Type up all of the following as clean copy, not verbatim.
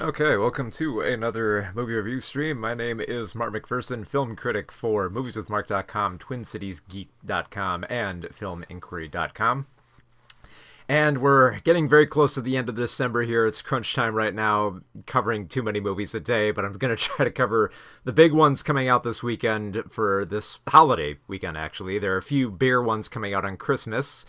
Okay, welcome to another movie review stream. My name is Mark McPherson, film critic for movieswithmark.com, twincitiesgeek.com, and filminquiry.com. And we're getting very close to the end of December here. It's crunch time right now, covering too many movies a day, but I'm going to try to cover the big ones coming out this weekend for this holiday weekend, actually. There are a few bigger ones coming out on Christmas,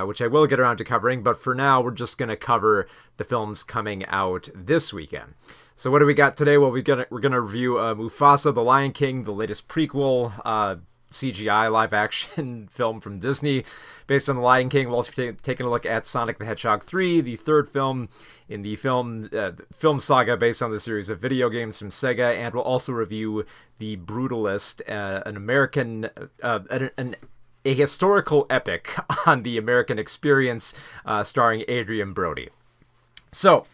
which I will get around to covering, but for now, we're just going to cover the films coming out this weekend. So what do we got today? Well, we're gonna review Mufasa, The Lion King, the latest prequel, CGI live-action film from Disney based on The Lion King. We'll also be taking a look at Sonic The Hedgehog 3, the third film in the film saga based on the series of video games from Sega, and we'll also review The Brutalist, an American... a historical epic on the American experience, starring Adrian Brody. So,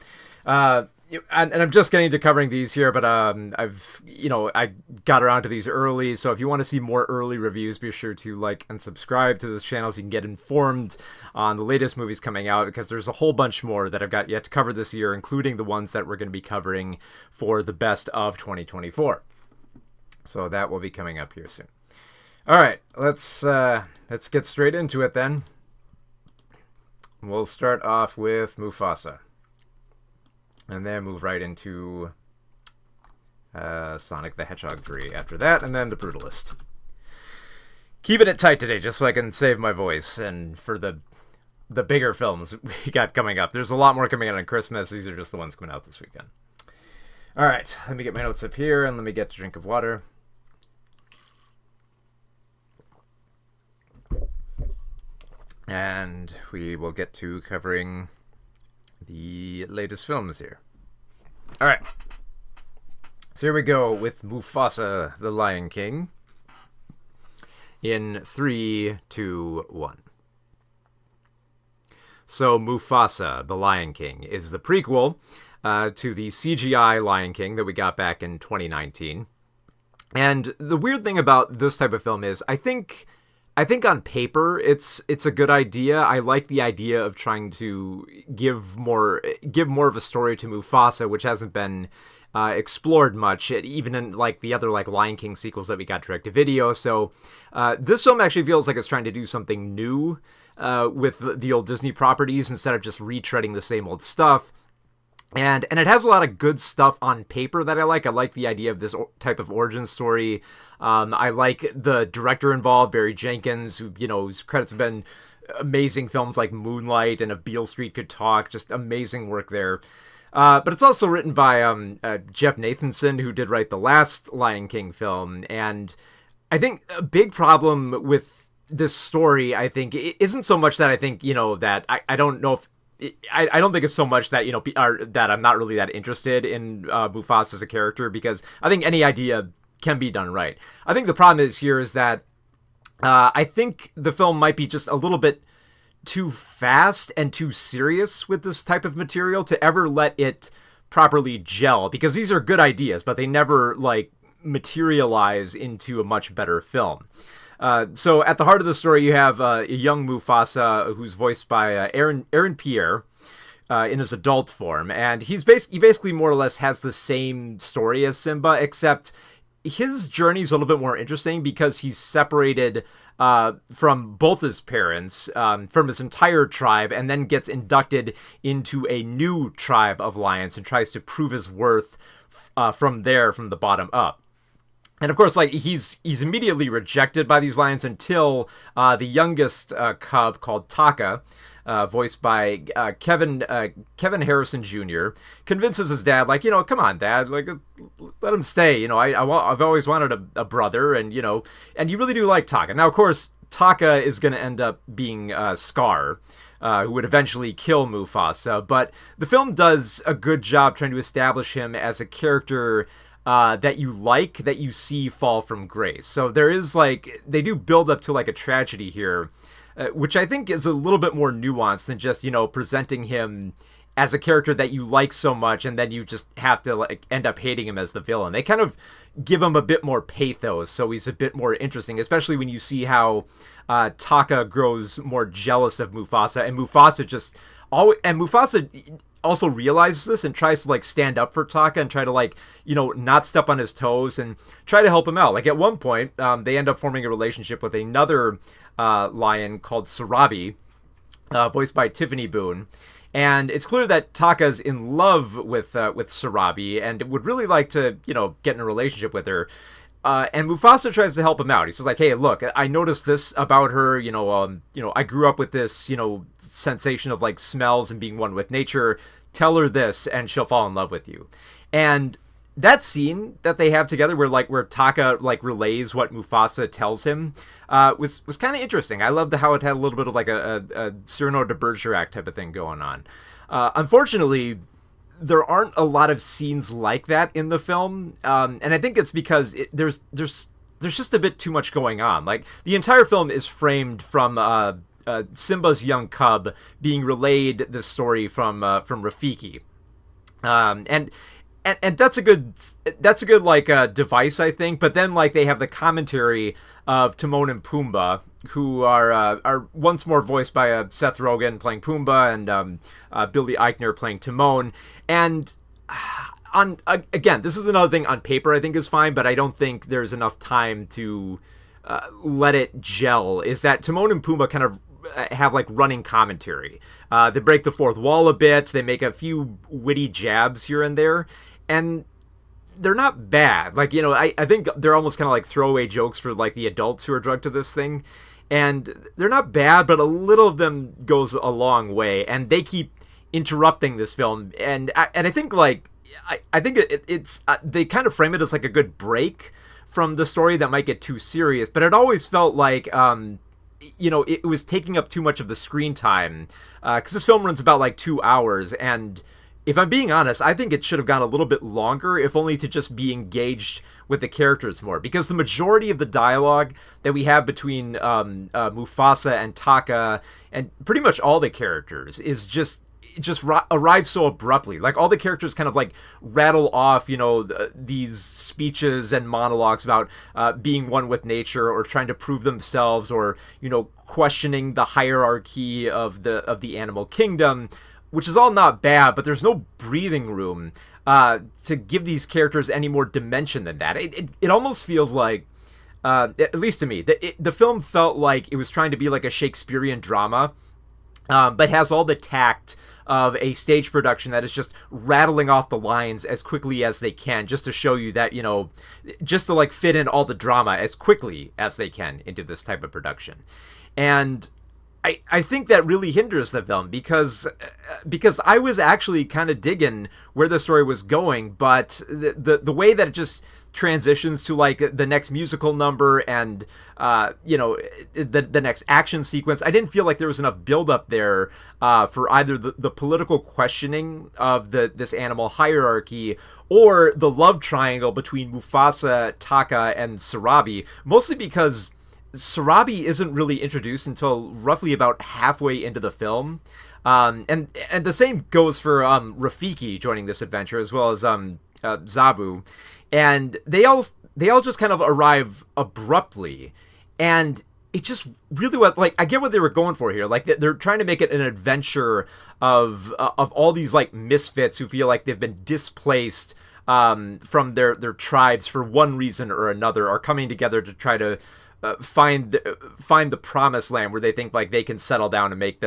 and I'm just getting to covering these here, but I got around to these early, so if you want to see more early reviews, be sure to like and subscribe to this channel so you can get informed on the latest movies coming out, because there's a whole bunch more that I've got yet to cover this year, including the ones that we're going to be covering for the best of 2024. So that will be coming up here soon. All right, let's get straight into it then. We'll start off with Mufasa, and then move right into Sonic the Hedgehog 3 after that, and then The Brutalist. Keeping it tight today, just so I can save my voice, and for the bigger films we got coming up. There's a lot more coming out on Christmas. These are just the ones coming out this weekend. All right, let me get my notes up here, and let me get a drink of water. And we will get to covering the latest films here. All right. So here we go with Mufasa, The Lion King. In 3, 2, 1. So Mufasa, The Lion King, is the prequel to the CGI Lion King that we got back in 2019. And the weird thing about this type of film is, I think on paper it's a good idea. I like the idea of trying to give more of a story to Mufasa, which hasn't been explored much, even in like the other like Lion King sequels that we got direct to video. So this film actually feels like it's trying to do something new with the old Disney properties instead of just retreading the same old stuff. And it has a lot of good stuff on paper that I like. I like the idea of this type of origin story. I like the director involved, Barry Jenkins, who, whose credits have been amazing films like Moonlight and If Beale Street Could Talk. Just amazing work there. But it's also written by Jeff Nathanson, who did write the last Lion King film. And I think a big problem with this story, I think, isn't so much that I think, that I don't know if I don't think it's so much that, that I'm not really that interested in Mufasa as a character, because I think any idea can be done right. I think the problem is that I think the film might be just a little bit too fast and too serious with this type of material to ever let it properly gel, because these are good ideas, but they never materialize into a much better film. So at the heart of the story, you have a young Mufasa who's voiced by Aaron Pierre in his adult form, and he basically more or less has the same story as Simba, except his journey is a little bit more interesting because he's separated from both his parents, from his entire tribe, and then gets inducted into a new tribe of lions and tries to prove his worth from the bottom up. And of course, he's immediately rejected by these lions until the youngest cub, called Taka, voiced by Kevin Harrison Jr., convinces his dad, come on, Dad, let him stay. I've always wanted a brother, and and you really do like Taka. Now, of course, Taka is going to end up being Scar, who would eventually kill Mufasa. But the film does a good job trying to establish him as a character that you see fall from grace. So there is they do build up to a tragedy here, which I think is a little bit more nuanced than just, presenting him as a character that you like so much and then you just have to end up hating him as the villain. They kind of give him a bit more pathos, so he's a bit more interesting, especially when you see how Taka grows more jealous of Mufasa, and Mufasa also realizes this and tries to like stand up for Taka and try to like, not step on his toes and try to help him out. Like at one point, they end up forming a relationship with another lion called Sarabi, voiced by Tiffany Boone. And it's clear that Taka's in love with Sarabi and would really like to, get in a relationship with her. And Mufasa tries to help him out. He's like, "Hey, look, I noticed this about her. I grew up with this, sensation of like smells and being one with nature. Tell her this, and she'll fall in love with you." And that scene that they have together, where Taka like relays what Mufasa tells him, was kind of interesting. I loved how it had a little bit of like a Cyrano de Bergerac type of thing going on. Unfortunately, there aren't a lot of scenes like that in the film, and I think it's because there's just a bit too much going on. Like the entire film is framed from Simba's young cub being relayed the story from Rafiki, and that's a good like device, I think. But then like they have the commentary of Timon and Pumbaa, who are once more voiced by Seth Rogen playing Pumbaa and Billy Eichner playing Timon. And again, this is another thing on paper I think is fine, but I don't think there's enough time to let it gel. Is that Timon and Pumbaa kind of have like running commentary. They break the fourth wall a bit. They make a few witty jabs here and there, and they're not bad. Like, I think they're almost kind of like throwaway jokes for like the adults who are drugged to this thing. And they're not bad, but a little of them goes a long way. And they keep interrupting this film. And I think like, I think it's they kind of frame it as like a good break from the story that might get too serious. But it always felt like, it was taking up too much of the screen time. Because this film runs about like 2 hours. And if I'm being honest, I think it should have gone a little bit longer, if only to just be engaged with the characters more. Because the majority of the dialogue that we have between Mufasa and Taka, and pretty much all the characters, is just arrives so abruptly. Like all the characters kind of like rattle off, these speeches and monologues about being one with nature, or trying to prove themselves, or questioning the hierarchy of the animal kingdom. Which is all not bad, but there's no breathing room to give these characters any more dimension than that. It almost feels like, at least to me, the film felt like it was trying to be like a Shakespearean drama, but has all the tact of a stage production that is just rattling off the lines as quickly as they can, just to show you that, just to like fit in all the drama as quickly as they can into this type of production. And I think that really hinders the film, because I was actually kind of digging where the story was going, but the way that it just transitions to like the next musical number and the next action sequence, I didn't feel like there was enough build up there for either the political questioning of this animal hierarchy, or the love triangle between Mufasa, Taka, and Sarabi, mostly because Sarabi isn't really introduced until roughly about halfway into the film. And the same goes for Rafiki joining this adventure, as well as Zabu. And they all just kind of arrive abruptly. And it just really was like, I get what they were going for here. Like they're trying to make it an adventure of all these like misfits who feel like they've been displaced from their tribes for one reason or another, are coming together to try to find the promised land where they think like they can settle down and make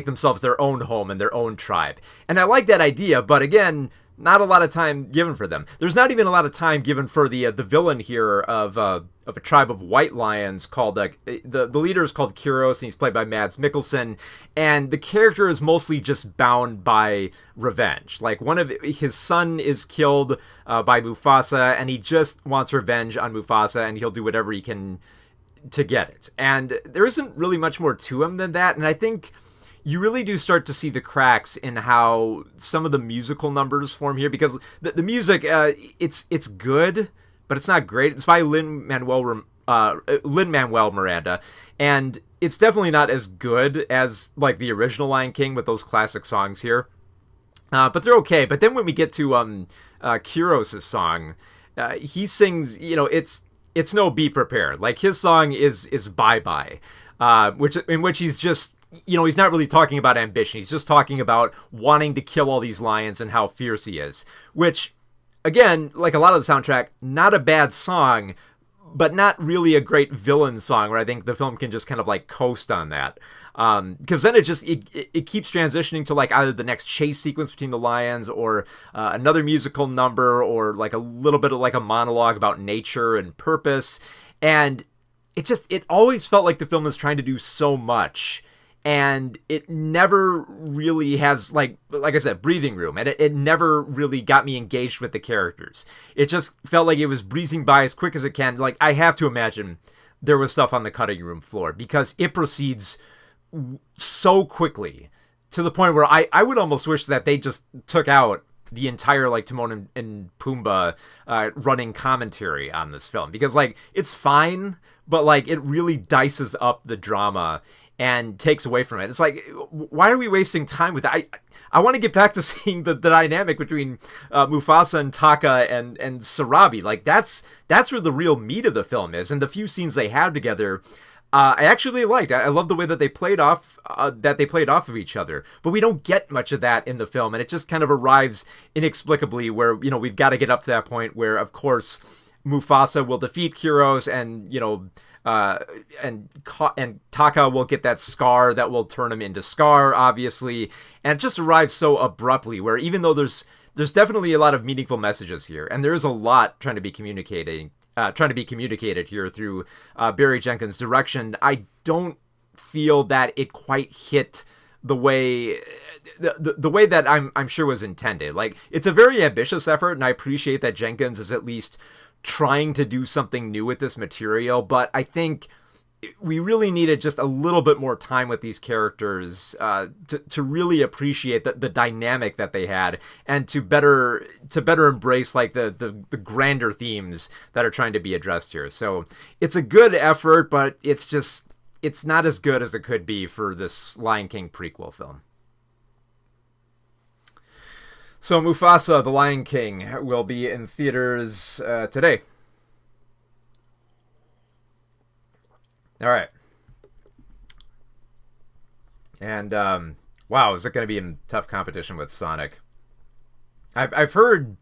themselves their own home and their own tribe. And I like that idea, but again, not a lot of time given for them. There's not even a lot of time given for the villain here of a tribe of white lions called the leader is called Kuros, and he's played by Mads Mikkelsen, and the character is mostly just bound by revenge. Like one of his son is killed by Mufasa, and he just wants revenge on Mufasa, and he'll do whatever he can to get it. And there isn't really much more to him than that, and I think you really do start to see the cracks in how some of the musical numbers form here, because the music, it's good, but it's not great. It's by Lin-Manuel Miranda, and it's definitely not as good as like the original Lion King with those classic songs here. But they're okay. But then when we get to Kuros' song, he sings, it's no Be Prepared. Like his song is Bye Bye, in which he's just he's not really talking about ambition. He's just talking about wanting to kill all these lions and how fierce he is. Which, again, like a lot of the soundtrack, not a bad song, but not really a great villain song where I think the film can just kind of like coast on that. Because then it keeps transitioning to like either the next chase sequence between the lions or another musical number or like a little bit of like a monologue about nature and purpose. And it always felt like the film was trying to do so much. And it never really has, like I said, breathing room. And it never really got me engaged with the characters. It just felt like it was breezing by as quick as it can. Like, I have to imagine there was stuff on the cutting room floor because it proceeds so quickly to the point where I would almost wish that they just took out the entire, like, Timon and Pumbaa running commentary on this film. Because, like, it's fine, but, like, it really dices up the drama and takes away from it. It's like, why are we wasting time with that? I want to get back to seeing the dynamic between Mufasa and Taka and Sarabi. Like, that's where the real meat of the film is. And the few scenes they have together, I actually liked. I love the way that they played off of each other. But we don't get much of that in the film, and it just kind of arrives inexplicably where, we've got to get up to that point where, of course, Mufasa will defeat Kyros and, and Taka will get that scar that will turn him into Scar, obviously, and it just arrives so abruptly where even though there's definitely a lot of meaningful messages here, and there is a lot trying to be communicated here through Barry Jenkins' direction, I don't feel that it quite hit the way that I'm sure was intended. Like, it's a very ambitious effort, and I appreciate that Jenkins is at least trying to do something new with this material, but I think we really needed just a little bit more time with these characters to really appreciate the dynamic that they had and to better embrace like the grander themes that are trying to be addressed here. So it's a good effort, but it's not as good as it could be for this Lion King prequel film. So Mufasa, The Lion King, will be in theaters today. All right. And, wow, is it going to be in tough competition with Sonic? I've heard...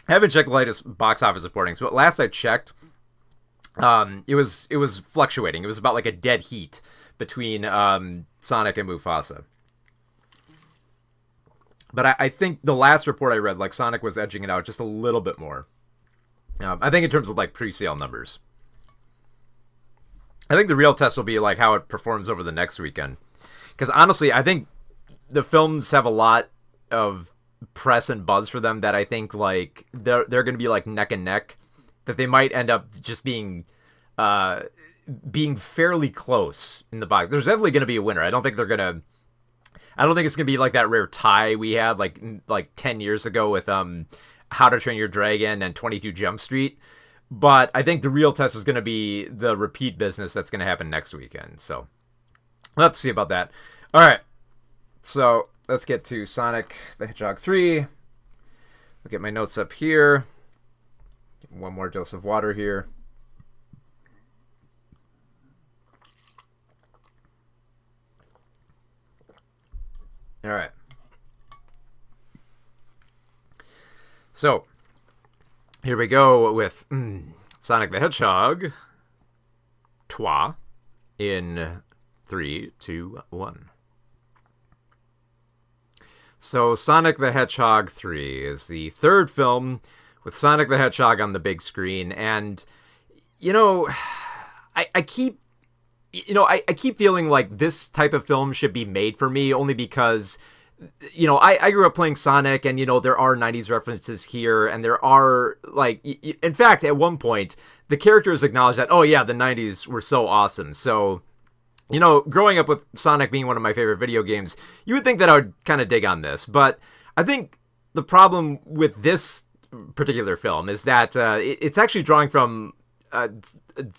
I haven't checked the latest box office reportings, but last I checked, it was fluctuating. It was about like a dead heat between Sonic and Mufasa. But I think the last report I read, like, Sonic was edging it out just a little bit more. I think in terms of, like, pre-sale numbers. I think the real test will be, like, how it performs over the next weekend. Because, honestly, I think the films have a lot of press and buzz for them that I think, like, they're going to be, like, neck and neck. That they might end up just being fairly close in the box. There's definitely going to be a winner. I don't think it's going to be like that rare tie we had like 10 years ago with How to Train Your Dragon and 22 Jump Street. But I think the real test is going to be the repeat business that's going to happen next weekend. So let's see about that. All right. So let's get to Sonic the Hedgehog 3. I'll get my notes up here. Get one more dose of water here. All right. So, here we go with Sonic the Hedgehog 3 in 3, 2, 1. So, Sonic the Hedgehog 3 is the third film with Sonic the Hedgehog on the big screen, and I keep feeling like this type of film should be made for me only because, I grew up playing Sonic and, there are 90s references here and there are, like, in fact, at one point, the characters acknowledge that, oh yeah, the 90s were so awesome. So, growing up with Sonic being one of my favorite video games, you would think that I would kind of dig on this. But I think the problem with this particular film is that it's actually drawing from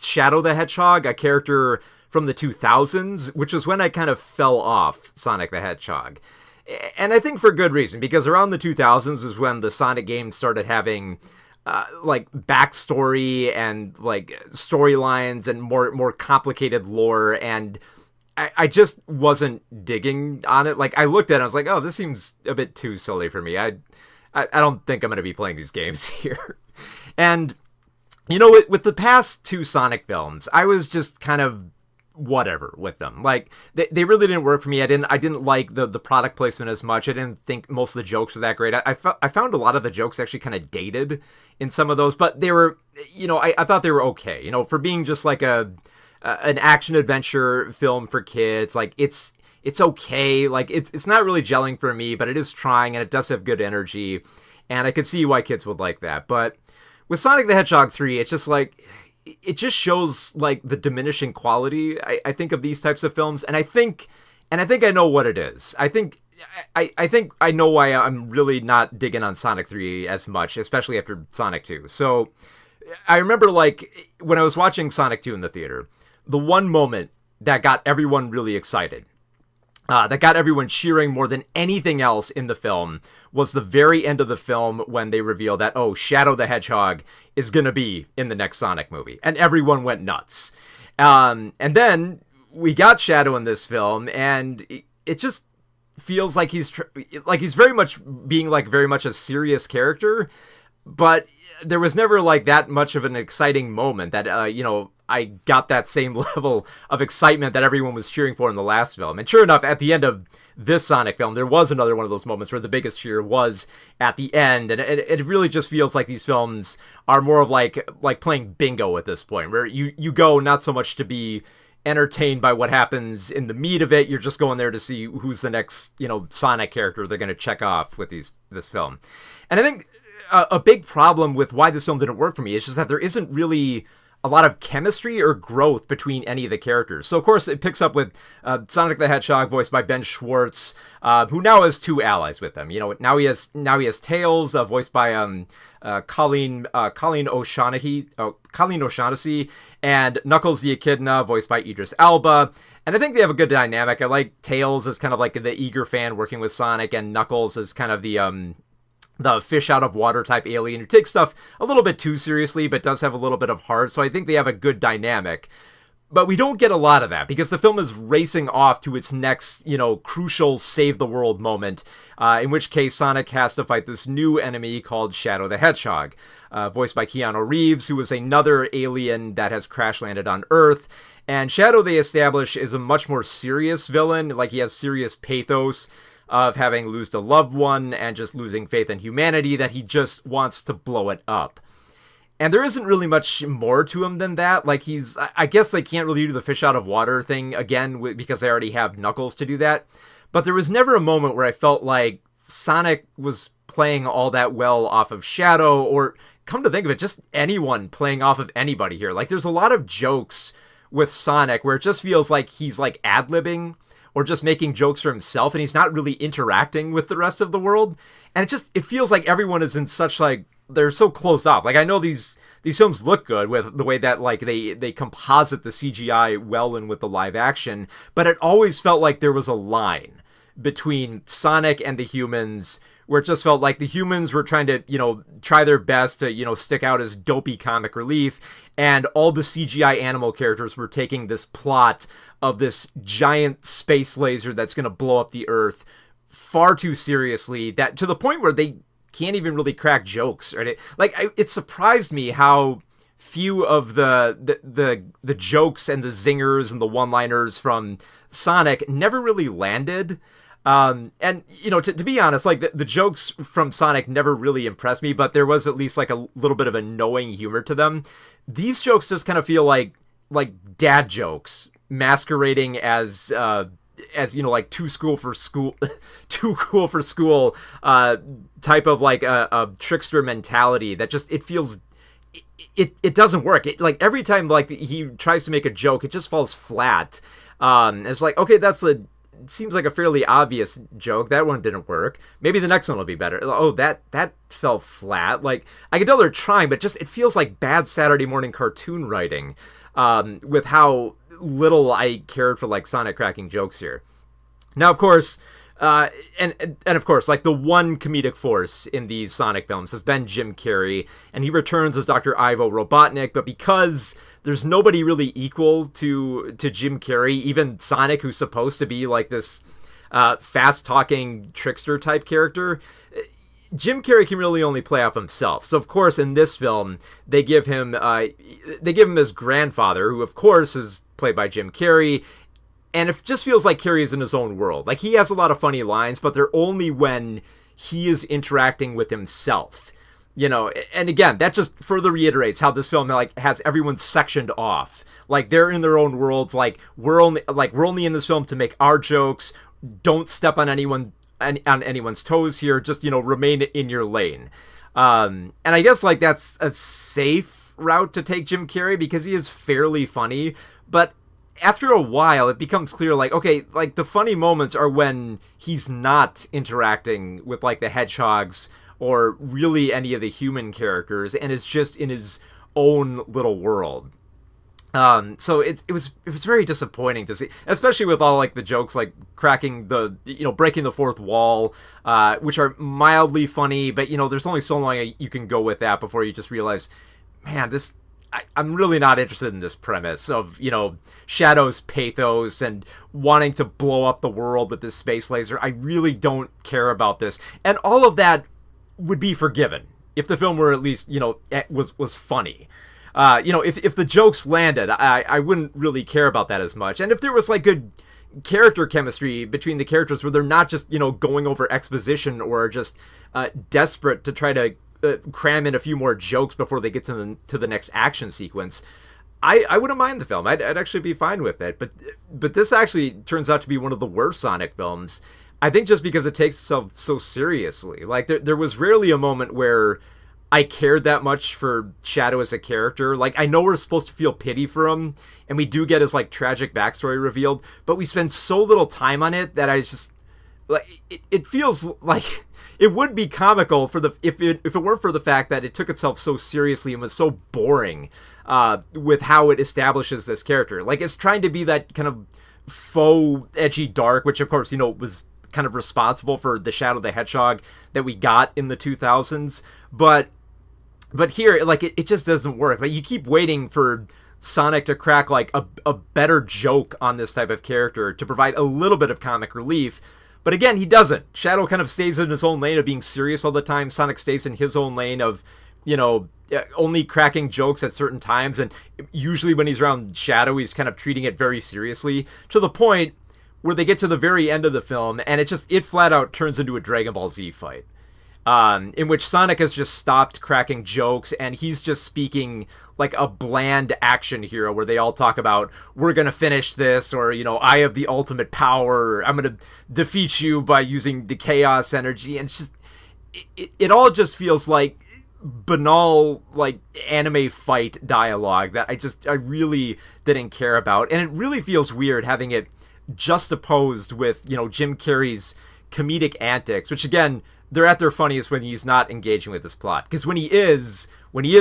Shadow the Hedgehog, a character from the 2000s, which was when I kind of fell off Sonic the Hedgehog. And I think for good reason, because around the 2000s is when the Sonic games started having like backstory and like storylines and more complicated lore, and I just wasn't digging on it. Like, I looked at it and I was like, oh, this seems a bit too silly for me. I don't think I'm going to be playing these games here. And, you know, with the past two Sonic films, I was just kind of whatever with them. Like, they really didn't work for me. I didn't like the product placement as much. I didn't think most of the jokes were that great. I found a lot of the jokes actually kind of dated in some of those, but they were, you know, I thought they were okay. You know, for being just like an action adventure film for kids, like it's okay. Like it's not really gelling for me, but it is trying and it does have good energy, and I could see why kids would like that. But with Sonic the Hedgehog 3, it's just like, it just shows like the diminishing quality, I think, of these types of films. And I think I know what it is. I think I know why I'm really not digging on Sonic 3 as much, especially after Sonic 2. So I remember, like, when I was watching Sonic 2 in the theater, the one moment that got everyone really excited, that got everyone cheering more than anything else in the film, was the very end of the film when they reveal that, oh, Shadow the Hedgehog is going to be in the next Sonic movie. And everyone went nuts. And then we got Shadow in this film, and it just feels like he's very much being like very much a serious character, but there was never like that much of an exciting moment that, you know, I got that same level of excitement that everyone was cheering for in the last film. And sure enough, at the end of this Sonic film, there was another one of those moments where the biggest cheer was at the end. And it really just feels like these films are more of like playing bingo at this point, where you go not so much to be entertained by what happens in the meat of it. You're just going there to see who's the next, you know, Sonic character they're going to check off with this film. And I think a big problem with why this film didn't work for me is just that there isn't really a lot of chemistry or growth between any of the characters. So, of course, it picks up with Sonic the Hedgehog, voiced by Ben Schwartz, who now has two allies with him. You know, now he has Tails, voiced by Colleen O'Shaughnessy, and Knuckles the Echidna, voiced by Idris Elba. And I think they have a good dynamic. I like Tails as kind of like the eager fan working with Sonic, and Knuckles as kind of the fish out of water type alien who takes stuff a little bit too seriously, but does have a little bit of heart. So I think they have a good dynamic. But we don't get a lot of that because the film is racing off to its next, you know, crucial save the world moment, in which case Sonic has to fight this new enemy called Shadow the Hedgehog, voiced by Keanu Reeves, who is another alien that has crash landed on Earth. And Shadow, they establish, is a much more serious villain. Like, he has serious pathos of having lost a loved one and just losing faith in humanity, that he just wants to blow it up. And there isn't really much more to him than that. Like, I guess they can't really do the fish out of water thing again because they already have Knuckles to do that. But there was never a moment where I felt like Sonic was playing all that well off of Shadow, or, come to think of it, just anyone playing off of anybody here. Like, there's a lot of jokes with Sonic where it just feels like he's like ad-libbing or just making jokes for himself, and he's not really interacting with the rest of the world. And it feels like everyone is in such, like, they're so close up. Like, I know these films look good with the way that, like, they composite the CGI well in with the live action, but it always felt like there was a line between Sonic and the humans where it just felt like the humans were trying to, you know, try their best to, you know, stick out as dopey comic relief, and all the CGI animal characters were taking this plot of this giant space laser that's going to blow up the Earth far too seriously, that to the point where they can't even really crack jokes. Right? It surprised me how few of the jokes and the zingers and the one-liners from Sonic never really landed. And, you know, to be honest, like, the jokes from Sonic never really impressed me, but there was at least like a little bit of a knowing humor to them. These jokes just kind of feel like dad jokes masquerading as you know, like too cool for school type of like a trickster mentality that just, it feels, it doesn't work. It, like, every time like he tries to make a joke, it just falls flat. It's like, okay, it seems like a fairly obvious joke. That one didn't work. Maybe the next one will be better. Oh, that fell flat. Like, I can tell they're trying, but just, it feels like bad Saturday morning cartoon writing, with how little I cared for, like, Sonic cracking jokes here. Now, of course, and of course, like, the one comedic force in these Sonic films has been Jim Carrey, and he returns as Dr. Ivo Robotnik, but because there's nobody really equal to Jim Carrey. Even Sonic, who's supposed to be like this fast-talking trickster type character, Jim Carrey can really only play off himself. So of course in this film they give him his grandfather, who of course is played by Jim Carrey, and it just feels like Carrey is in his own world. Like, he has a lot of funny lines, but they're only when he is interacting with himself. You know, and again, that just further reiterates how this film like has everyone sectioned off. Like, they're in their own worlds. Like, we're only in this film to make our jokes. Don't step on anyone's toes here. Just, you know, remain in your lane. And I guess like that's a safe route to take Jim Carrey because he is fairly funny, but after a while, it becomes clear, like, okay, like, the funny moments are when he's not interacting with, like, the hedgehogs or really any of the human characters, and is just in his own little world. So it was very disappointing to see, especially with all, like, the jokes, like, breaking the fourth wall, which are mildly funny, but, you know, there's only so long you can go with that before you just realize, man, I'm really not interested in this premise of, you know, Shadow's pathos and wanting to blow up the world with this space laser. I really don't care about this. And all of that would be forgiven if the film were at least, you know, was funny. You know, if the jokes landed, I wouldn't really care about that as much. And if there was, like, good character chemistry between the characters where they're not just, you know, going over exposition or just desperate to try to cram in a few more jokes before they get to the next action sequence, I wouldn't mind the film. I'd actually be fine with it. But this actually turns out to be one of the worst Sonic films, I think, just because it takes itself so seriously. Like, there was rarely a moment where I cared that much for Shadow as a character. Like, I know we're supposed to feel pity for him, and we do get his, like, tragic backstory revealed, but we spend so little time on it that I just, like, it feels like it would be comical if it weren't for the fact that it took itself so seriously and was so boring with how it establishes this character. Like, it's trying to be that kind of faux edgy dark, which of course, you know, was kind of responsible for the Shadow the Hedgehog that we got in the 2000s. But here, like, it just doesn't work. Like, you keep waiting for Sonic to crack, like, a better joke on this type of character to provide a little bit of comic relief. But again, he doesn't. Shadow kind of stays in his own lane of being serious all the time. Sonic stays in his own lane of, you know, only cracking jokes at certain times. And usually when he's around Shadow, he's kind of treating it very seriously, to the point where they get to the very end of the film and it flat out turns into a Dragon Ball Z fight. In which Sonic has just stopped cracking jokes and he's just speaking like a bland action hero where they all talk about, we're going to finish this, or, you know, I have the ultimate power, I'm going to defeat you by using the chaos energy. And it's just, it all just feels like banal, like, anime fight dialogue that I really didn't care about. And it really feels weird having it juxtaposed with, you know, Jim Carrey's comedic antics, which again, they're at their funniest when he's not engaging with this plot. Because when he is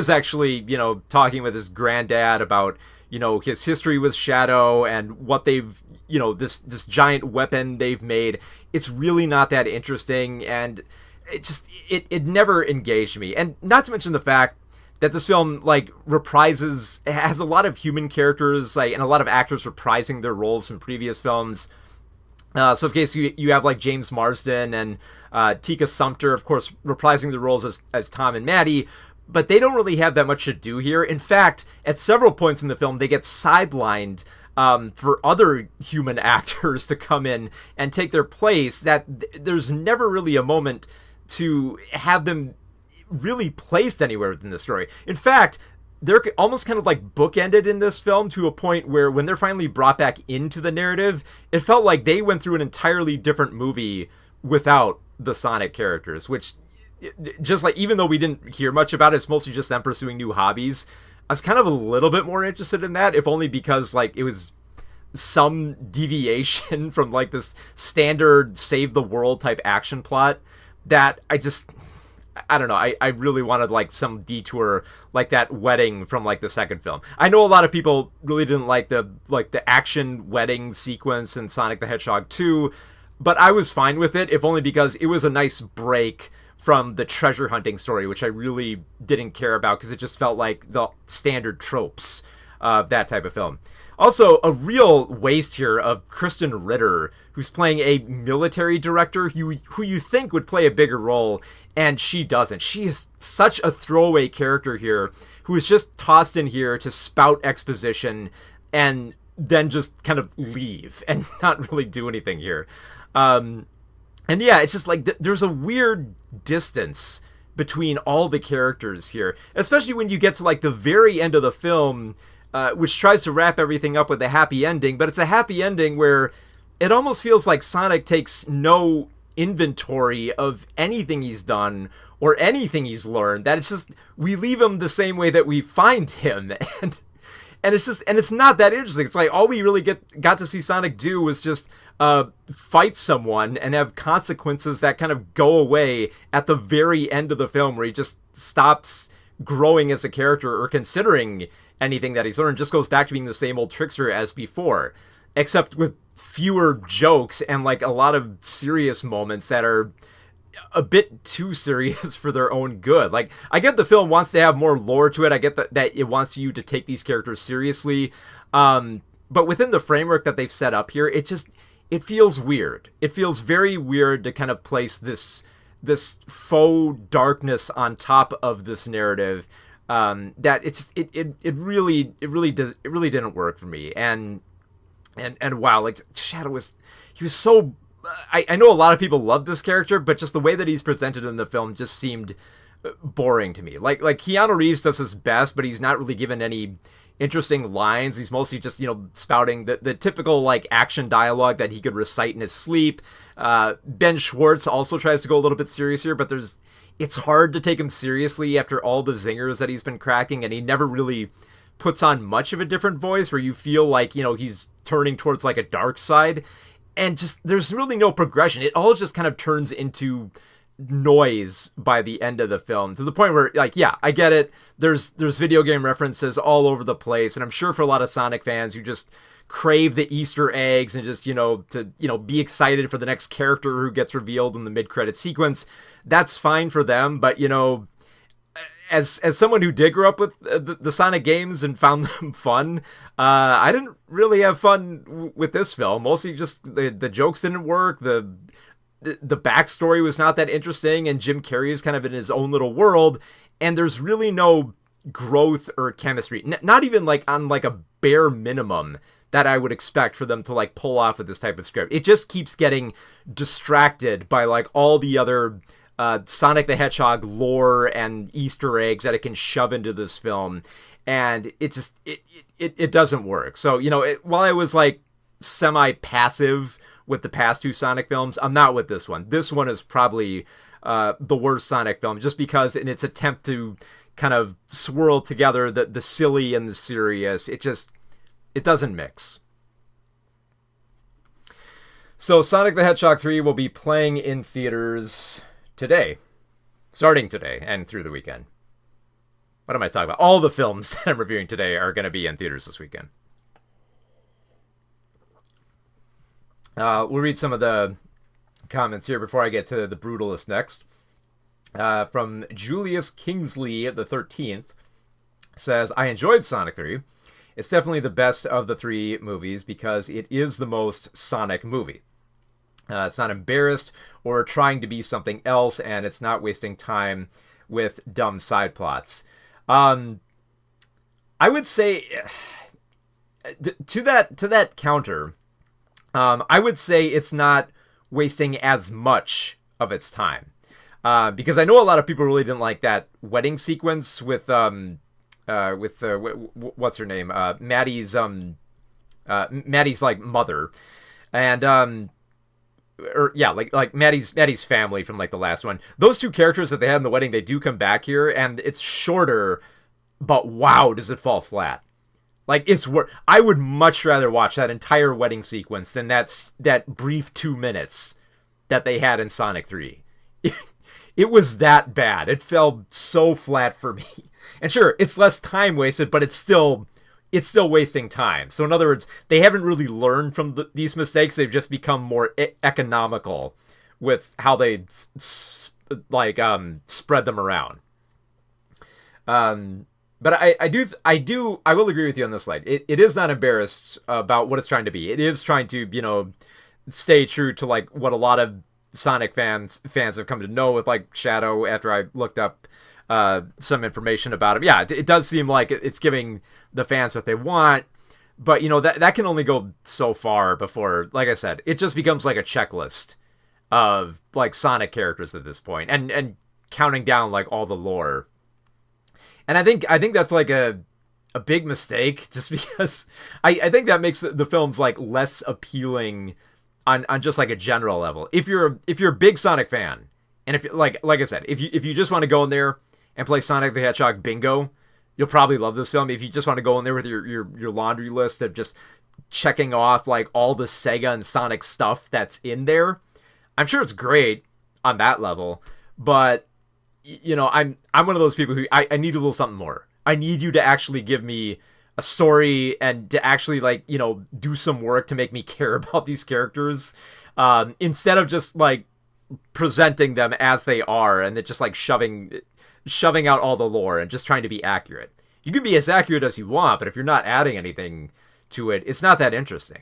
actually, you know, talking with his granddad about, you know, his history with Shadow and what they've, you know, this giant weapon they've made, it's really not that interesting, and it never engaged me. And not to mention the fact that this film, like, it has a lot of human characters, like, and a lot of actors reprising their roles from previous films. So in case you have, like, James Marsden and Tika Sumpter, of course, reprising the roles as Tom and Maddie, but they don't really have that much to do here. In fact, at several points in the film, they get sidelined for other human actors to come in and take their place, that there's never really a moment to have them really placed anywhere within the story. In fact, they're almost kind of like bookended in this film to a point where when they're finally brought back into the narrative, it felt like they went through an entirely different movie without the Sonic characters, which, just like, even though we didn't hear much about it, it's mostly just them pursuing new hobbies. I was kind of a little bit more interested in that, if only because, like, it was some deviation from, like, this standard save the world type action plot that I don't know, I really wanted, like, some detour like that wedding from, like, the second film. I know a lot of people really didn't like the action wedding sequence in Sonic the Hedgehog 2, but I was fine with it, if only because it was a nice break from the treasure hunting story, which I really didn't care about because it just felt like the standard tropes. that type of film. Also, a real waste here of Kristen Ritter, who's playing a military director who you think would play a bigger role, and she doesn't. She is such a throwaway character here, who is just tossed in here to spout exposition and then just kind of leave and not really do anything here. And yeah, it's just like there's a weird distance between all the characters here, especially when you get to like the very end of the film, which tries to wrap everything up with a happy ending, but it's a happy ending where it almost feels like Sonic takes no inventory of anything he's done or anything he's learned, that it's just, we leave him the same way that we find him. And it's just, and it's not that interesting. It's like all we really got to see Sonic do was just fight someone and have consequences that kind of go away at the very end of the film, where he just stops growing as a character or considering anything that he's learned, just goes back to being the same old trickster as before, except with fewer jokes and like a lot of serious moments that are a bit too serious for their own good. Like, I get the film wants to have more lore to it. I get that it wants you to take these characters seriously. But within the framework that they've set up here, it feels weird. It feels very weird to kind of place this faux darkness on top of this narrative. That it really didn't work for me. And wow, like Shadow he was so, I know a lot of people love this character, but just the way that he's presented in the film just seemed boring to me. Like Keanu Reeves does his best, but he's not really given any interesting lines. He's mostly just, spouting the typical like action dialogue that he could recite in his sleep. Ben Schwartz also tries to go a little bit serious here, but it's hard to take him seriously after all the zingers that he's been cracking, and he never really puts on much of a different voice where you feel like, he's turning towards like a dark side, and just there's really no progression. It all just kind of turns into noise by the end of the film, to the point where, like, yeah, I get it, there's video game references all over the place, and I'm sure for a lot of Sonic fans who just crave the Easter eggs and just to be excited for the next character who gets revealed in the mid-credit sequence, that's fine for them. But as someone who did grow up with the Sonic games and found them fun, I didn't really have fun with this film. Mostly just the jokes didn't work, the backstory was not that interesting, and Jim Carrey is kind of in his own little world, and there's really no growth or chemistry, not even like on like a bare minimum that I would expect for them to like pull off with this type of script. It just keeps getting distracted by like all the other Sonic the Hedgehog lore and Easter eggs that it can shove into this film, and it just it doesn't work. So while I was like semi-passive with the past two Sonic films, I'm not with this one. This one is probably the worst Sonic film, just because in its attempt to kind of swirl together the silly and the serious, it doesn't mix. So Sonic the Hedgehog 3 will be playing in theaters today, starting today and through the weekend. What am I talking about? All the films that I'm reviewing today are going to be in theaters this weekend. We'll read some of the comments here before I get to the Brutalist next. From Julius Kingsley the 13th, says, I enjoyed Sonic 3. It's definitely the best of the three movies because it is the most Sonic movie. It's not embarrassed or trying to be something else, and it's not wasting time with dumb side plots. I would say, to that counter, I would say it's not wasting as much of its time. Because I know a lot of people really didn't like that wedding sequence with what's her name? Maddie's like mother, and like Maddie's family from like the last one. Those two characters that they had in the wedding, they do come back here, and it's shorter, but wow, does it fall flat. Like, I would much rather watch that entire wedding sequence than that brief 2 minutes that they had in Sonic 3. It was that bad. It fell so flat for me. And sure, it's less time wasted, but it's still wasting time. So in other words, they haven't really learned from these mistakes. They've just become more economical with how they spread them around. But I will agree with you on this line. It is not embarrassed about what it's trying to be. It is trying to, stay true to like what a lot of Sonic fans have come to know with like Shadow after I looked up some information about him. Yeah, it does seem like it's giving the fans what they want, but that can only go so far before, like I said, it just becomes like a checklist of like Sonic characters at this point, and counting down like all the lore. And I think that's like a big mistake, just because I think that makes the films like less appealing on just like a general level. If you're a big Sonic fan, and if like I said, if you just want to go in there and play Sonic the Hedgehog bingo, you'll probably love this film. If you just want to go in there with your laundry list of just checking off like all the Sega and Sonic stuff that's in there, I'm sure it's great on that level. But I'm one of those people who I need a little something more. I need you to actually give me a story and to actually like do some work to make me care about these characters, instead of just like presenting them as they are and then just like shoving out all the lore and just trying to be accurate. You can be as accurate as you want, but if you're not adding anything to it, it's not that interesting.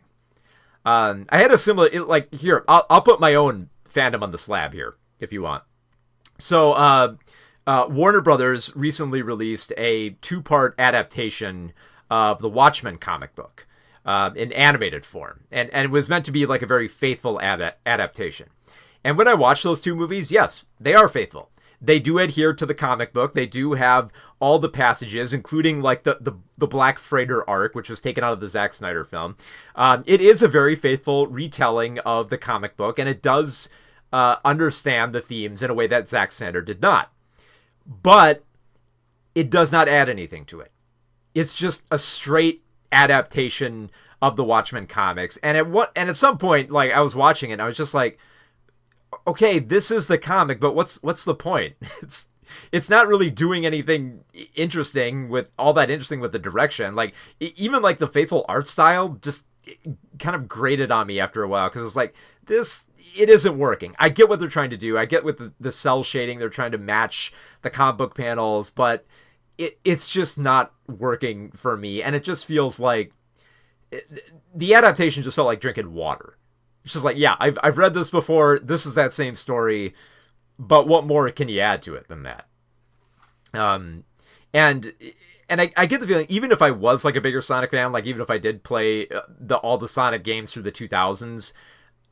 I had a similar, like here, I'll put my own fandom on the slab here if you want. So Warner Brothers recently released a 2-part adaptation of the Watchmen comic book in animated form, and it was meant to be like a very faithful adaptation. And when I watched those 2 movies, yes, they are faithful. They do adhere to the comic book. They do have all the passages, including like the Black Freighter arc, which was taken out of the Zack Snyder film. It is a very faithful retelling of the comic book, and it does understand the themes in a way that Zack Snyder did not. But it does not add anything to it. It's just a straight adaptation of the Watchmen comics. And at some point, like I was watching it, and I was just like, okay, this is the comic, but what's the point? It's not really doing anything interesting with the direction. Like even like the faithful art style just kind of grated on me after a while, because it's like, it isn't working. I get what they're trying to do. I get with the cell shading, they're trying to match the comic book panels, but it's just not working for me. And it just feels like the adaptation just felt like drinking water. It's just like, yeah, I've read this before. This is that same story, but what more can you add to it than that? And I get the feeling, even if I was like a bigger Sonic fan, like even if I did play all the Sonic games through the 2000s,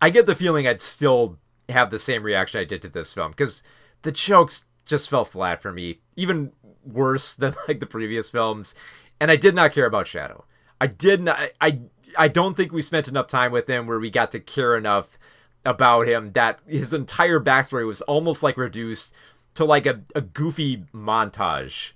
I get the feeling I'd still have the same reaction I did to this film, because the jokes just fell flat for me, even worse than like the previous films. And I did not care about Shadow. I don't think we spent enough time with him where we got to care enough about him that his entire backstory was almost like reduced to like a goofy montage.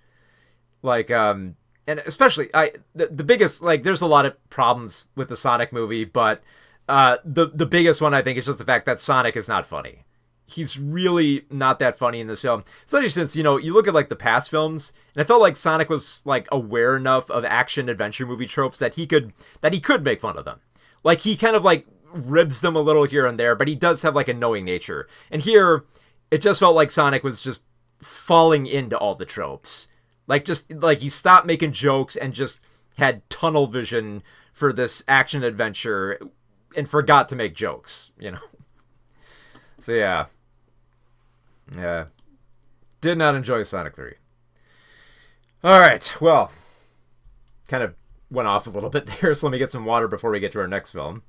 Like, and especially the biggest, like, there's a lot of problems with the Sonic movie, but the biggest one I think is just the fact that Sonic is not funny. He's really not that funny in this film, especially since, you look at like the past films, and I felt like Sonic was like aware enough of action adventure movie tropes that he could make fun of them. Like he kind of like ribs them a little here and there, but he does have like a knowing nature. And here it just felt like Sonic was just falling into all the tropes. Like just like he stopped making jokes and just had tunnel vision for this action adventure and forgot to make jokes, So yeah. Did not enjoy Sonic 3. Alright, well, kind of went off a little bit there, so let me get some water before we get to our next film.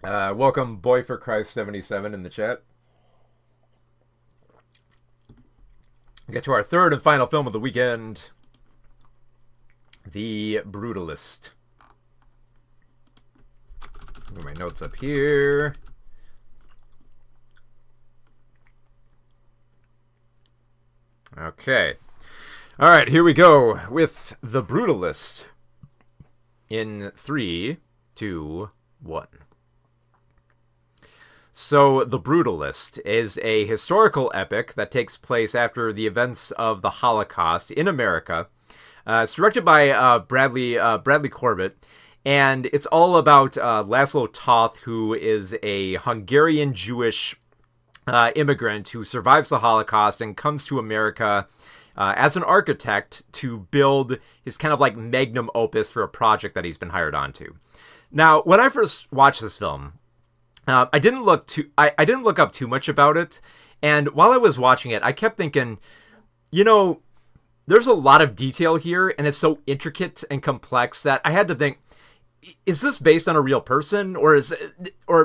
Welcome, Boy for Christ 77 in the chat. We get to our third and final film of the weekend, The Brutalist. Move my notes up here. Okay. All right, here we go with The Brutalist. In 3, 2, 1. So, The Brutalist is a historical epic that takes place after the events of the Holocaust in America. It's directed by Bradley Corbett, and it's all about Laszlo Toth, who is a Hungarian Jewish immigrant who survives the Holocaust and comes to America as an architect to build his kind of like magnum opus for a project that he's been hired onto. Now, when I first watched this film, I didn't look up too much about it, and while I was watching it, I kept thinking, there's a lot of detail here, and it's so intricate and complex that I had to think, is this based on a real person, or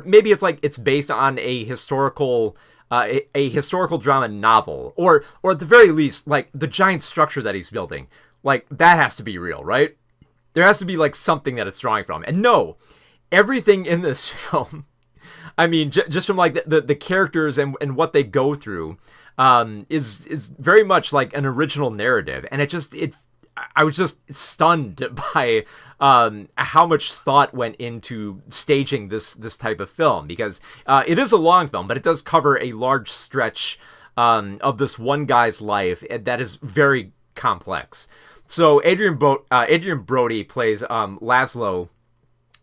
maybe it's like it's based on a historical drama novel, or at the very least, like the giant structure that he's building, like that has to be real, right? There has to be like something that it's drawing from. And no, everything in this film, I mean, just from like the characters and what they go through, is very much like an original narrative. And I was just stunned by how much thought went into staging this type of film, because it is a long film, but it does cover a large stretch of this one guy's life that is very complex. So Adrian Brody plays Laszlo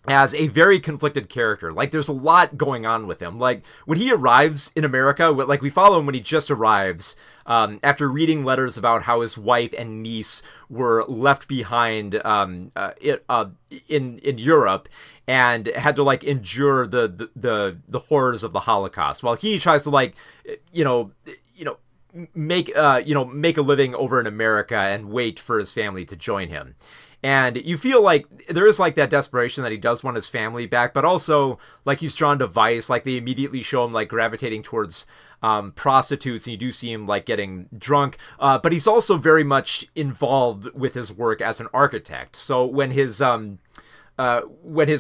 as a very conflicted character. Like, there's a lot going on with him. Like, when he arrives in America, like, we follow him when he just arrives, after reading letters about how his wife and niece were left behind in Europe and had to like endure the horrors of the Holocaust, while he tries to like make a living over in America and wait for his family to join him. And you feel like there is like that desperation that he does want his family back, but also like he's drawn to vice. Like, they immediately show him like gravitating towards prostitutes, and you do see him like getting drunk, but he's also very much involved with his work as an architect. So when his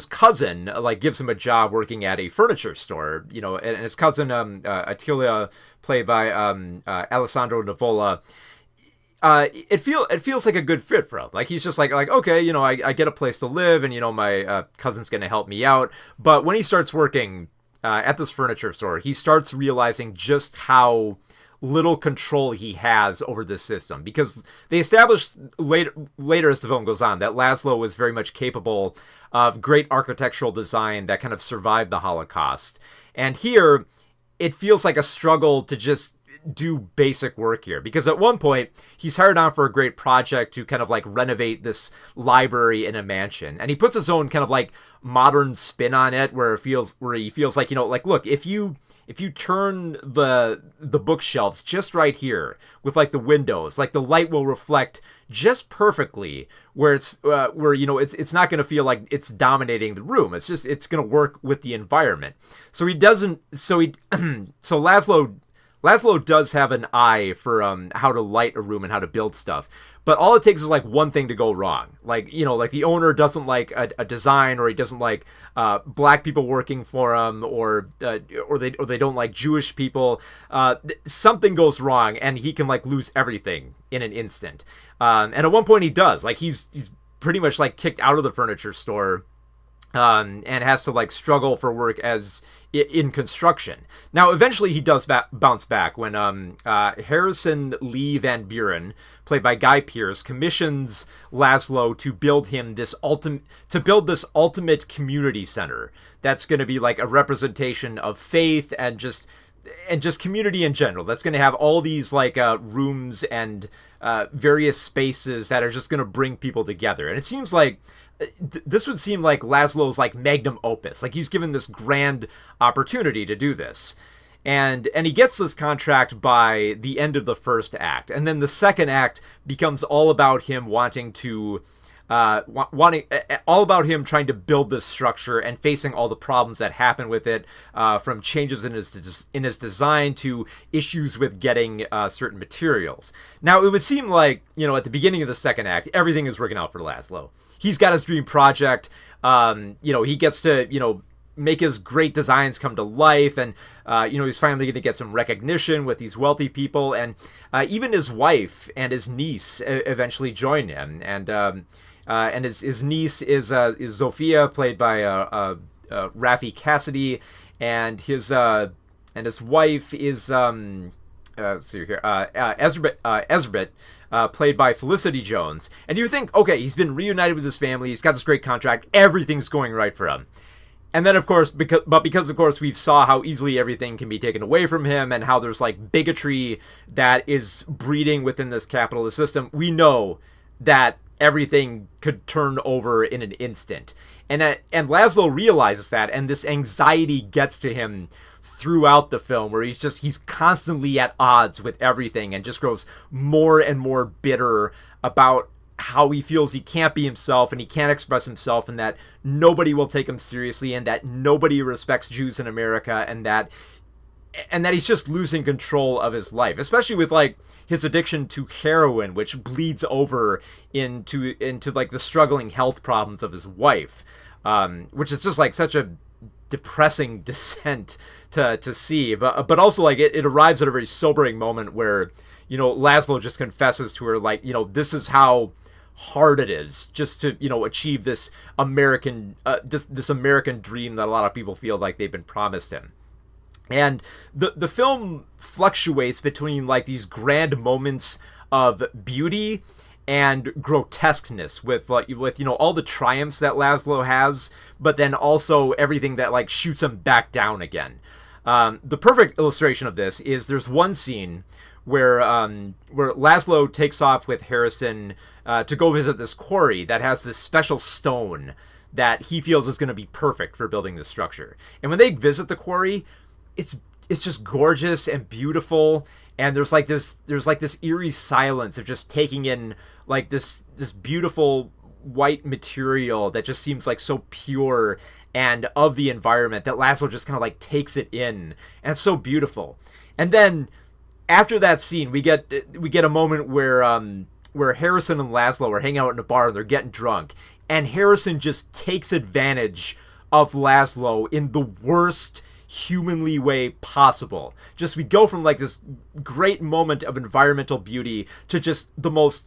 cousin like gives him a job working at a furniture store, and his cousin Attila, played by Alessandro Nivola, it feels like a good fit for him. Like, he's just like okay, I get a place to live, and my cousin's gonna help me out. But when he starts working at this furniture store, he starts realizing just how little control he has over this system, because they established later as the film goes on that Laszlo was very much capable of great architectural design that kind of survived the Holocaust. And here, it feels like a struggle to just do basic work here, because at one point he's hired on for a great project to kind of like renovate this library in a mansion, and he puts his own kind of like modern spin on it, where he feels like, like, look, if you turn the bookshelves just right here with like the windows, like the light will reflect just perfectly where it's not going to feel like it's dominating the room. It's going to work with the environment. So Laszlo does have an eye for how to light a room and how to build stuff. But all it takes is like one thing to go wrong. Like, like the owner doesn't like a design, or he doesn't like black people working for him, or they don't like Jewish people. Something goes wrong, and he can like lose everything in an instant. And at one point he does. Like, he's pretty much like kicked out of the furniture store, and has to like struggle for work as in construction. Now, eventually he does bounce back when Harrison Lee Van Buren, played by Guy Pearce, commissions Laszlo to build this ultimate community center that's going to be like a representation of faith and just community in general. That's going to have all these like rooms and various spaces that are just going to bring people together. And it seems like this would seem like Laszlo's like magnum opus. Like, he's given this grand opportunity to do this, and he gets this contract by the end of the first act, and then the second act becomes all about him wanting to all about him trying to build this structure and facing all the problems that happen with it, from changes in his design to issues with getting certain materials. Now, it would seem like, at the beginning of the second act, everything is working out for Laszlo. He's got his dream project. He gets to, make his great designs come to life, and he's finally going to get some recognition with these wealthy people, and even his wife and his niece eventually join him, and his niece is Zofia, played by Raffi Cassidy, and his wife is Ezrbit, played by Felicity Jones. And you think, okay, he's been reunited with his family, he's got this great contract, everything's going right for him. And then, of course, because of course we saw how easily everything can be taken away from him, and how there's like bigotry that is breeding within this capitalist system, we know that everything could turn over in an instant. And Laszlo realizes that, and this anxiety gets to him throughout the film, where he's constantly at odds with everything, and just grows more and more bitter about how he feels he can't be himself, and he can't express himself, and that nobody will take him seriously, and that nobody respects Jews in America, and that he's just losing control of his life, especially with like his addiction to heroin, which bleeds over into like the struggling health problems of his wife, which is just like such a depressing descent to see. But also like it arrives at a very sobering moment where, you know, Laszlo just confesses to her, like, you know, this is how hard it is just to, you know, achieve this American dream that a lot of people feel like they've been promised him. And the film fluctuates between like these grand moments of beauty and grotesqueness with you know, all the triumphs that Laszlo has, but then also everything that like shoots him back down again. The perfect illustration of this is there's one scene where Laszlo takes off with Harrison to go visit this quarry that has this special stone that he feels is going to be perfect for building this structure. And when they visit the quarry, it's just gorgeous and beautiful, and there's this eerie silence of just taking in like this beautiful white material that just seems like so pure and of the environment, that Laszlo just kind of like takes it in, and it's so beautiful. And then after that scene, we get a moment where Harrison and Laszlo are hanging out in a bar and they're getting drunk, and Harrison just takes advantage of Laszlo in the worst humanly way possible. Just we go from like this great moment of environmental beauty to just the most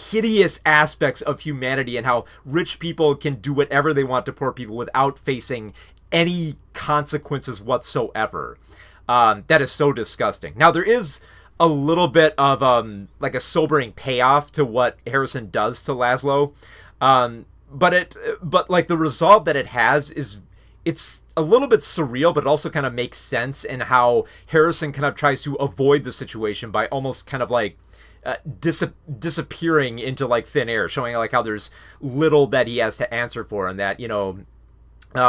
hideous aspects of humanity, and how rich people can do whatever they want to poor people without facing any consequences whatsoever. That is so disgusting. Now there is a little bit of like a sobering payoff to what Harrison does to Laszlo, but like the resolve that it has is, it's a little bit surreal, but it also kind of makes sense in how Harrison kind of tries to avoid the situation by almost kind of like disappearing into like thin air, showing like how there's little that he has to answer for, and that, you know,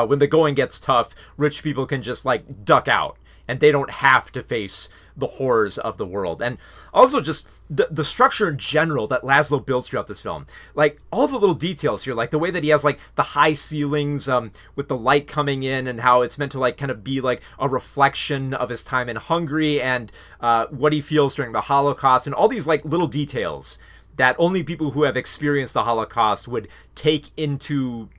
when the going gets tough, rich people can just like duck out, and they don't have to face the horrors of the world. And also just the structure in general that Laszlo builds throughout this film, like all the little details here, like the way that he has like the high ceilings with the light coming in, and how it's meant to like kind of be like a reflection of his time in Hungary, and what he feels during the Holocaust, and all these like little details that only people who have experienced the Holocaust would take into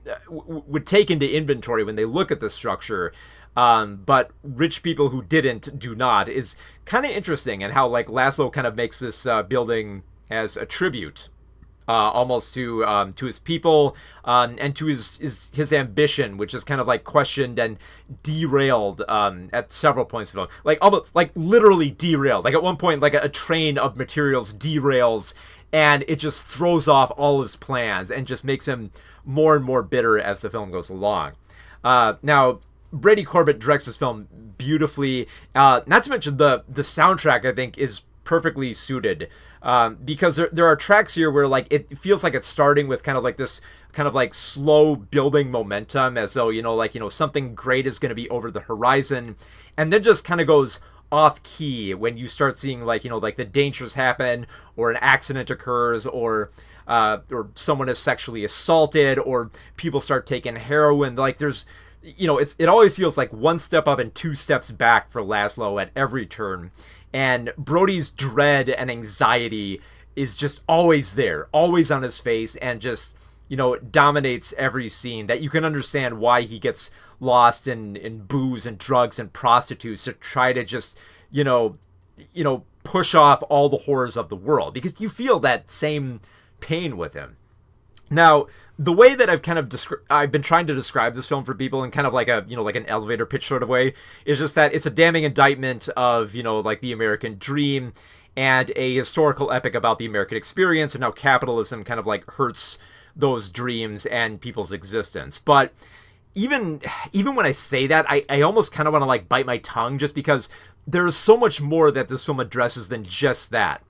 inventory when they look at the structure. But rich people who didn't do not, is kind of interesting, and how like Laszlo kind of makes this building as a tribute, almost to his people, and to his ambition, which is kind of like questioned and derailed at several points of the film, like almost like literally derailed. Like at one point, like a train of materials derails, and it just throws off all his plans and just makes him more and more bitter as the film goes along. Now, Brady Corbett directs this film beautifully. Not to mention the soundtrack, I think, is perfectly suited, because there are tracks here where like it feels like it's starting with kind of like this kind of like slow building momentum, as though, you know, like, you know, something great is going to be over the horizon, and then just kind of goes off key when you start seeing like, you know, like the dangers happen, or an accident occurs, or someone is sexually assaulted, or people start taking heroin. Like there's, you know, it always feels like one step up and two steps back for Laszlo at every turn. And Brody's dread and anxiety is just always there, always on his face, and just, you know, dominates every scene, that you can understand why he gets lost in booze and drugs and prostitutes to try to just, you know, push off all the horrors of the world, because you feel that same pain with him. Now, the way that I've been trying to describe this film for people in kind of like a, you know, like an elevator pitch sort of way, is just that it's a damning indictment of, you know, like the American dream, and a historical epic about the American experience, and how capitalism kind of like hurts those dreams and people's existence. But even when I say that, I almost kind of want to like bite my tongue, just because there's so much more that this film addresses than just that.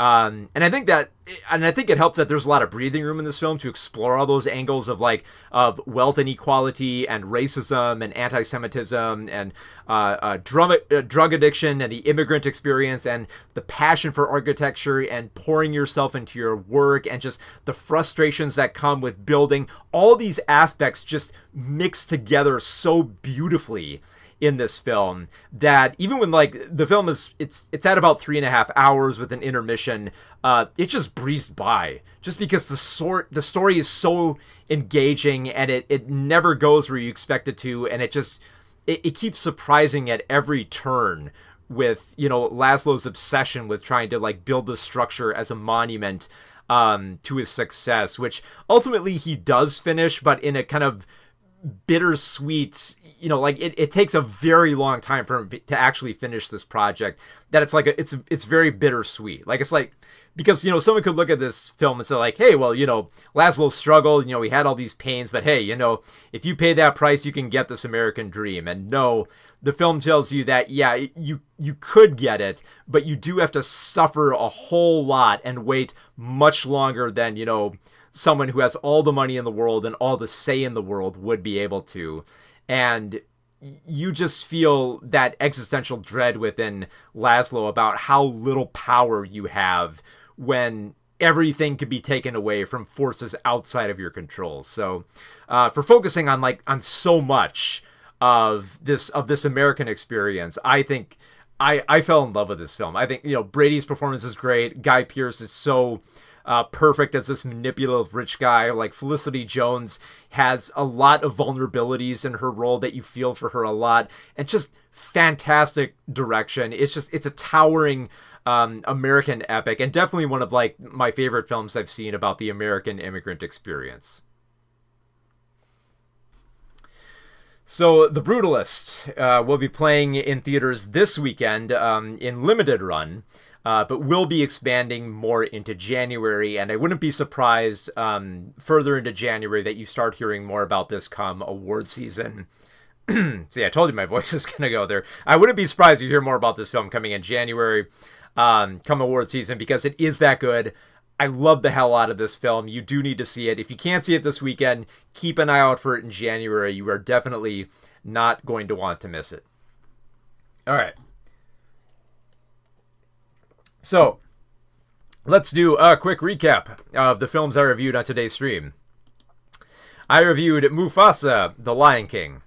And I think it helps that there's a lot of breathing room in this film to explore all those angles of wealth inequality and racism and anti-Semitism and drug addiction and the immigrant experience and the passion for architecture and pouring yourself into your work and just the frustrations that come with building. All these aspects just mix together so beautifully in this film that even when like the film is it's at about 3.5 hours with an intermission, it just breezed by, just because the story is so engaging and it never goes where you expect it to, and it keeps surprising at every turn with, you know, Laszlo's obsession with trying to like build the structure as a monument to his success, which ultimately he does finish, but in a kind of bittersweet, you know, like it takes a very long time for him to actually finish this project, that it's like it's very bittersweet. Like, it's like, because, you know, someone could look at this film and say like, hey, well, you know, Laszlo struggled, you know, he had all these pains, but hey, you know, if you pay that price, you can get this American dream. And no, the film tells you that, yeah, you could get it, but you do have to suffer a whole lot and wait much longer than, you know, someone who has all the money in the world and all the say in the world would be able to. And you just feel that existential dread within Laszlo about how little power you have when everything could be taken away from forces outside of your control. So for focusing on so much of this American experience, I think I fell in love with this film. I think, you know, Brady's performance is great. Guy Pearce is so perfect as this manipulative rich guy. Like, Felicity Jones has a lot of vulnerabilities in her role that you feel for her a lot, and just fantastic direction. It's a towering American epic, and definitely one of like my favorite films I've seen about the American immigrant experience. So The Brutalist will be playing in theaters this weekend in limited run. But we'll be expanding more into January, and I wouldn't be surprised further into January that you start hearing more about this come award season. See, I told you my voice is going to go there. I wouldn't be surprised to hear more about this film coming in January, come award season, because it is that good. I love the hell out of this film. You do need to see it. If you can't see it this weekend, keep an eye out for it in January. You are definitely not going to want to miss it. All right. So, let's do a quick recap of the films I reviewed on today's stream. I reviewed Mufasa, The Lion King,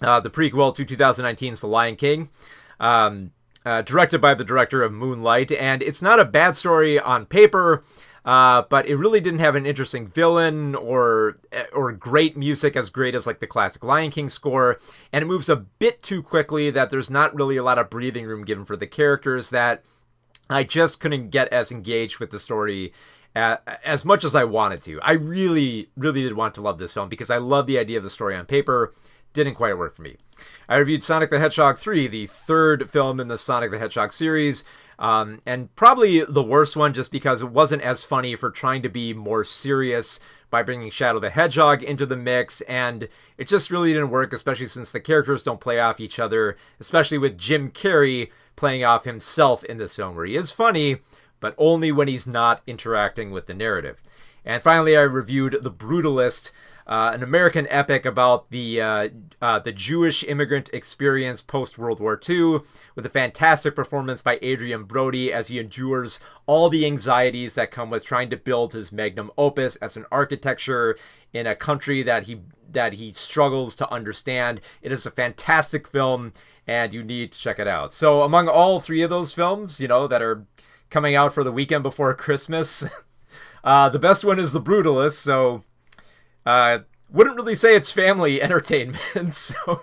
the prequel to 2019's The Lion King, directed by the director of Moonlight, and it's not a bad story on paper, but it really didn't have an interesting villain or great music as great as like the classic Lion King score, and it moves a bit too quickly that there's not really a lot of breathing room given for the characters, that I just couldn't get as engaged with the story as much as I wanted to. I really, really did want to love this film because I love the idea of the story on paper. Didn't quite work for me. I reviewed Sonic the Hedgehog 3, the third film in the Sonic the Hedgehog series, and probably the worst one just because it wasn't as funny for trying to be more serious by bringing Shadow the Hedgehog into the mix, and it just really didn't work, especially since the characters don't play off each other, especially with Jim Carrey playing off himself in this film, where he is funny, but only when he's not interacting with the narrative. And finally, I reviewed The Brutalist, an American epic about the Jewish immigrant experience post-World War II, with a fantastic performance by Adrian Brody as he endures all the anxieties that come with trying to build his magnum opus as an architecture in a country that he struggles to understand. It is a fantastic film, and you need to check it out. So among all three of those films, you know, that are coming out for the weekend before Christmas, the best one is The Brutalist, so wouldn't really say it's family entertainment. So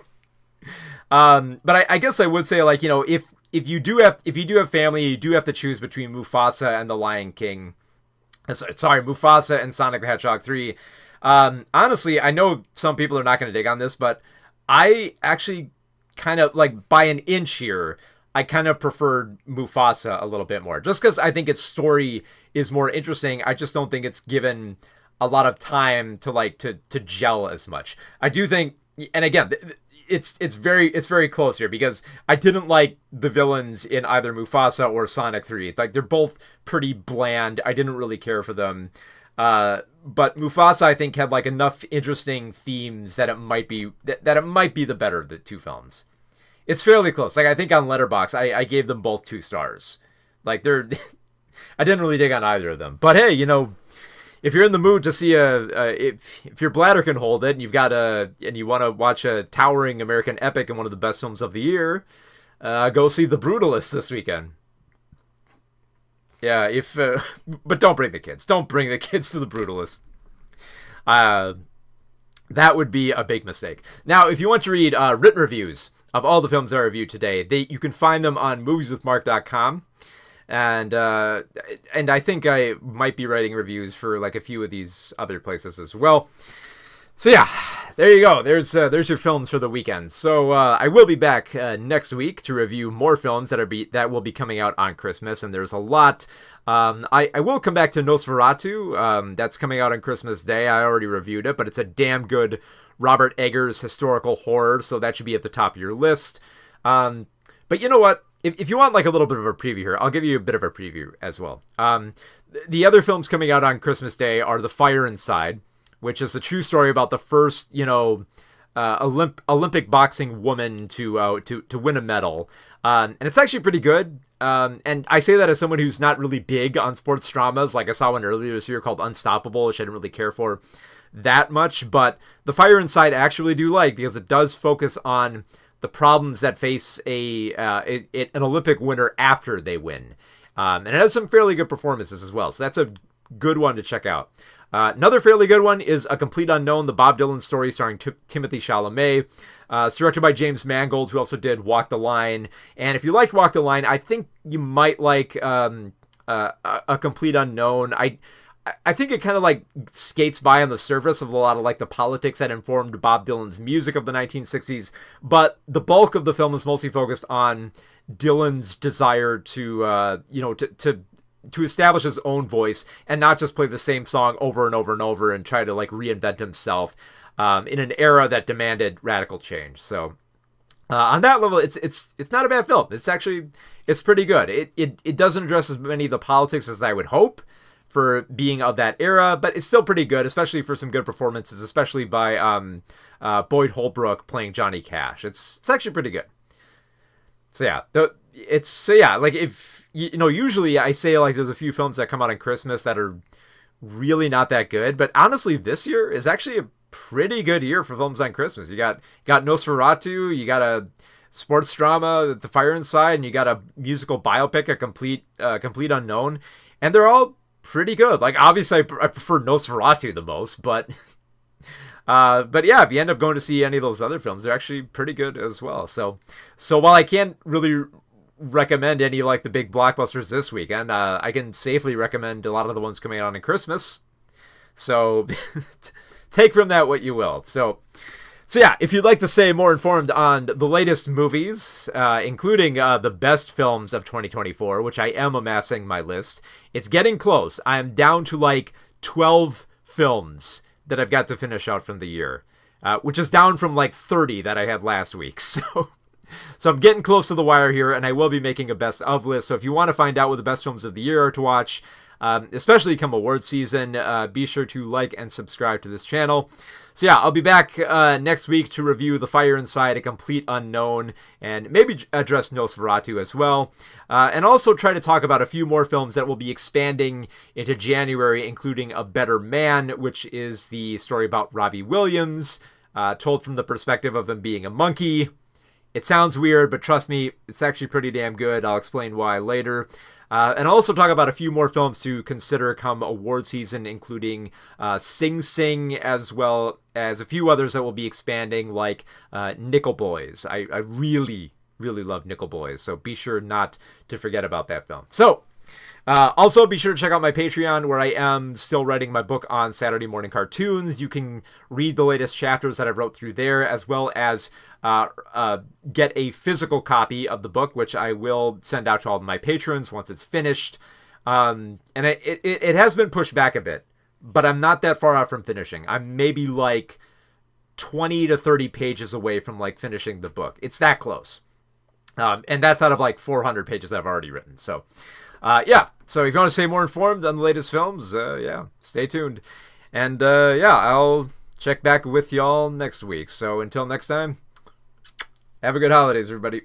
but I guess I would say, like, you know, if you do have family, you do have to choose between Mufasa and The Lion King. Sorry, Mufasa and Sonic the Hedgehog 3. Honestly, I know some people are not going to dig on this, but I actually kind of, like, by an inch here, I kind of preferred Mufasa a little bit more, just because I think its story is more interesting. I just don't think it's given a lot of time to gel as much. I do think and again, it's very close here because I didn't like the villains in either Mufasa or Sonic 3. Like they're both pretty bland. I didn't really care for them. But Mufasa, I think, had like enough interesting themes that it might be that it might be the better of the two films. It's fairly close. Like I think on Letterboxd, I gave them both 2 stars. Like they're, I didn't really dig on either of them. But hey, if you're in the mood to see if your bladder can hold it, and and you want to watch a towering American epic and one of the best films of the year, go see The Brutalist this weekend. Yeah, but don't bring the kids. Don't bring the kids to The Brutalist. That would be a big mistake. Now, if you want to read written reviews of all the films I reviewed today, you can find them on movieswithmark.com. And I think I might be writing reviews for like a few of these other places as well. So yeah, there you go. There's your films for the weekend. So I will be back next week to review more films that will be coming out on Christmas, and there's a lot. I will come back to Nosferatu. That's coming out on Christmas Day. I already reviewed it, but it's a damn good Robert Eggers historical horror, so that should be at the top of your list. But you know what? If you want like a little bit of a preview here, I'll give you a bit of a preview as well. The other films coming out on Christmas Day are The Fire Inside, which is the true story about the first, Olympic boxing woman to win a medal. And it's actually pretty good. And I say that as someone who's not really big on sports dramas. Like I saw one earlier this year called Unstoppable, which I didn't really care for that much. But The Fire Inside I actually do like because it does focus on the problems that face an Olympic winner after they win. And it has some fairly good performances as well. So that's a good one to check out. Another fairly good one is A Complete Unknown, the Bob Dylan story starring Timothy Chalamet. It's directed by James Mangold, who also did Walk the Line. And if you liked Walk the Line, I think you might like A Complete Unknown. I think it kind of like skates by on the surface of a lot of like the politics that informed Bob Dylan's music of the 1960s, but the bulk of the film is mostly focused on Dylan's desire to establish his own voice and not just play the same song over and over and over and try to like reinvent himself in an era that demanded radical change. So on that level, it's not a bad film. It's pretty good. It doesn't address as many of the politics as I would hope for being of that era, but it's still pretty good, especially for some good performances, especially by Boyd Holbrook playing Johnny Cash. It's actually pretty good. So yeah, like if usually I say like there's a few films that come out on Christmas that are really not that good, but honestly this year is actually a pretty good year for films on Christmas. You got Nosferatu, you got a sports drama, The Fire Inside, and you got a musical biopic, A Complete Unknown, and they're all pretty good. Like obviously I prefer Nosferatu the most, but yeah, if you end up going to see any of those other films, they're actually pretty good as well. So while I can't really recommend any like the big blockbusters this weekend, I can safely recommend a lot of the ones coming out on Christmas. So take from that what you will. So yeah, if you'd like to stay more informed on the latest movies, including the best films of 2024, which I am amassing my list, it's getting close. I'm down to like 12 films that I've got to finish out from the year, which is down from like 30 that I had last week. So I'm getting close to the wire here, and I will be making a best of list. So if you want to find out what the best films of the year are to watch, especially come award season, be sure to like and subscribe to this channel. So yeah, I'll be back next week to review The Fire Inside, A Complete Unknown, and maybe address Nosferatu as well. And also try to talk about a few more films that will be expanding into January, including A Better Man, which is the story about Robbie Williams, told from the perspective of him being a monkey. It sounds weird, but trust me, it's actually pretty damn good. I'll explain why later. And also talk about a few more films to consider come award season, including Sing Sing, as well as a few others that will be expanding, like Nickel Boys. I really, really love Nickel Boys, so be sure not to forget about that film. So, also be sure to check out my Patreon, where I am still writing my book on Saturday morning cartoons. You can read the latest chapters that I wrote through there, as well as get a physical copy of the book, which I will send out to all of my patrons once it's finished. And it has been pushed back a bit, but I'm not that far out from finishing. I'm maybe like 20 to 30 pages away from like finishing the book. It's that close. And that's out of like 400 pages that I've already written. So, yeah. So if you want to stay more informed on the latest films, yeah, stay tuned. And, yeah, I'll check back with y'all next week. So until next time, have a good holidays, everybody.